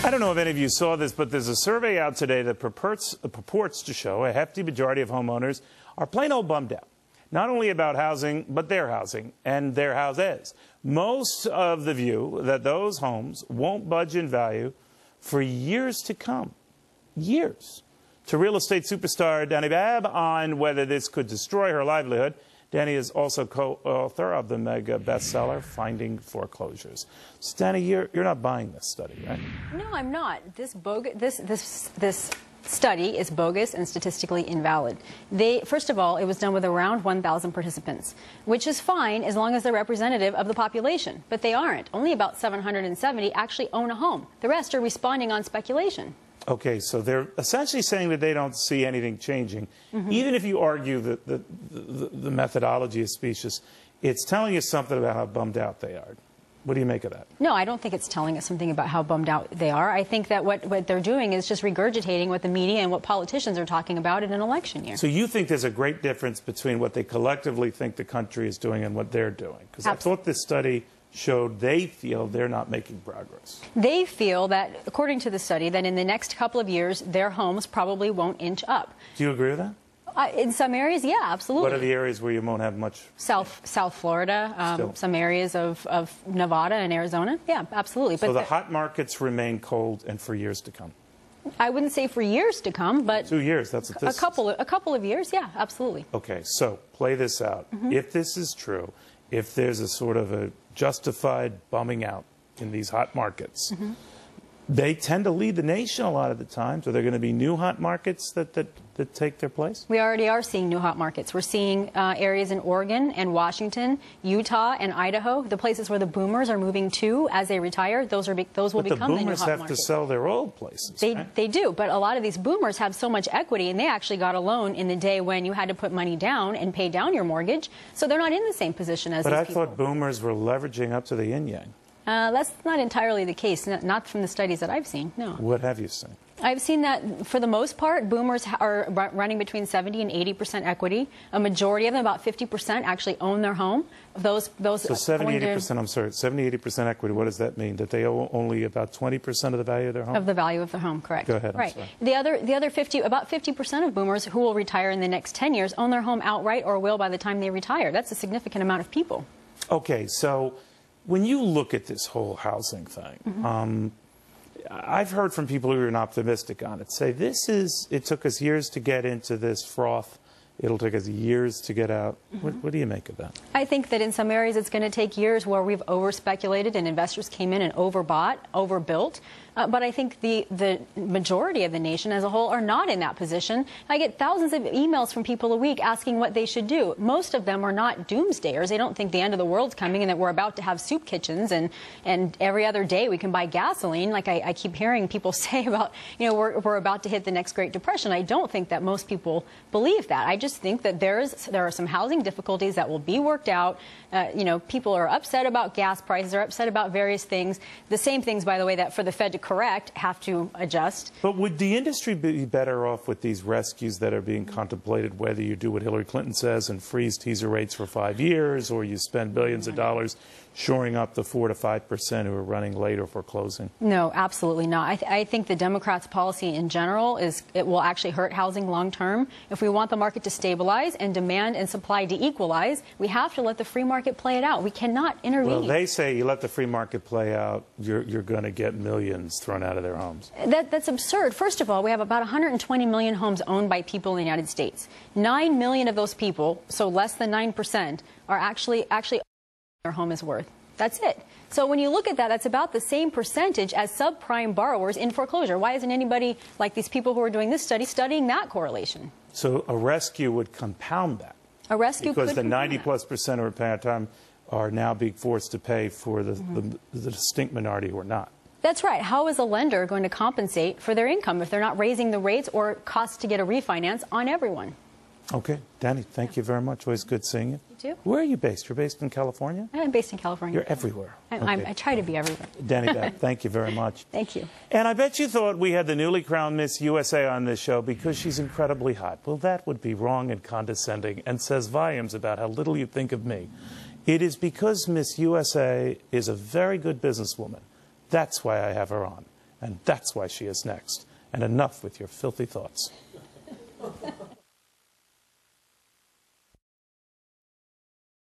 I don't know if any of you saw this, but there's a survey out today that purports to show a hefty majority of homeowners are plain old bummed out. Not only about housing, but their housing and their houses. Most of the view that those homes won't budge in value for years to come. Years. To real estate superstar Dani Babb on whether this could destroy her livelihood. Dani is also co-author of the mega bestseller, Finding Foreclosures. So, Dani, you're not buying this study, right? No, I'm not. This study is bogus and statistically invalid. First of all, it was done with around 1,000 participants, which is fine as long as they're representative of the population. But they aren't. Only about 770 actually own a home. The rest are responding on speculation. Okay, so they're essentially saying that they don't see anything changing. Even if you argue that the methodology is specious, it's telling you something about how bummed out they are. What do you make of that? No, I don't think it's telling us something about how bummed out they are. I think that what they're doing is just regurgitating what the media and what politicians are talking about in an election year. So you think there's a great difference between what they collectively think the country is doing and what they're doing? Because I thought this study showed they feel they're not making progress. They feel that, according to the study, that in the next couple of years, their homes probably won't inch up. Do you agree with that? In some areas, yeah, absolutely. What are the areas where you won't have much? South Florida, some areas of Nevada and Arizona. Yeah, absolutely. So the hot markets remain cold and for years to come? I wouldn't say for years to come, but 2 years, that's what this is. A couple of years, yeah, absolutely. Okay, so play this out. If this is true, if there's a sort of a justified bumming out in these hot markets, they tend to lead the nation a lot of the time. So there are going to be new hot markets that take their place? We already are seeing new hot markets. We're seeing areas in Oregon and Washington, Utah and Idaho, the places where the boomers are moving to as they retire. Those will become the new hot markets. But the boomers have to sell their old places, right? They do, but a lot of these boomers have so much equity, and they actually got a loan in the day when you had to put money down and pay down your mortgage, so they're not in the same position as these people. But I thought boomers were leveraging up to the yin-yang. That's not entirely the case, not from the studies that I've seen, no. What have you seen? I've seen that, for the most part, boomers are running between 70 and 80% equity. A majority of them, about 50%, actually own their home. So 70, 80%, I'm sorry, 70, 80% equity, what does that mean? That they owe only about 20% of the value of their home? Of the value of their home, correct. Go ahead, right. The other 50, about 50% of boomers who will retire in the next 10 years own their home outright or will by the time they retire. That's a significant amount of people. Okay, so when you look at this whole housing thing, I've heard from people who are optimistic on it say it took us years to get into this froth. It'll take us years to get out. What do you make of that? I think that in some areas it's going to take years where we've over-speculated and investors came in and overbought, overbuilt. But I think the majority of the nation as a whole are not in that position. I get thousands of emails from people a week asking what they should do. Most of them are not doomsdayers. They don't think the end of the world's coming and that we're about to have soup kitchens and every other day we can buy gasoline, like I keep hearing people say about, you know, we're about to hit the next Great Depression. I don't think that most people believe that. I just think that there are some housing difficulties that will be worked out. You know, people are upset about gas prices, are upset about various things. The same things, by the way, that for the Fed to correct have to adjust. But would the industry be better off with these rescues that are being contemplated, whether you do what Hillary Clinton says and freeze teaser rates for 5 years, or you spend billions of dollars shoring up the 4 to 5% who are running late or foreclosing? No, absolutely not. I think the Democrats' policy in general it will actually hurt housing long term. If we want the market to stabilize and demand and supply to equalize, we have to let the free market play it out. We cannot intervene. Well, they say you let the free market play out, you're going to get millions thrown out of their homes. That's absurd. First of all, we have about 120 million homes owned by people in the United States. 9 million of those people, so less than 9%, are actually their home is worth. That's it. So when you look at that, that's about the same percentage as subprime borrowers in foreclosure. Why isn't anybody like these people who are doing this study studying that correlation? So a rescue would compound that. A rescue because could the 90+% who are paying on time are now being forced to pay for the distinct minority who are not. That's right. How is a lender going to compensate for their income if they're not raising the rates or costs to get a refinance on everyone? Okay. Dani, thank you very much. Always good seeing you. You too. Where are you based? You're based in California? I'm based in California. You're everywhere. I try to be everywhere. Dani Babb, thank you very much. Thank you. And I bet you thought we had the newly crowned Miss USA on this show because she's incredibly hot. Well, that would be wrong and condescending and says volumes about how little you think of me. It is because Miss USA is a very good businesswoman. That's why I have her on. And that's why she is next. And enough with your filthy thoughts.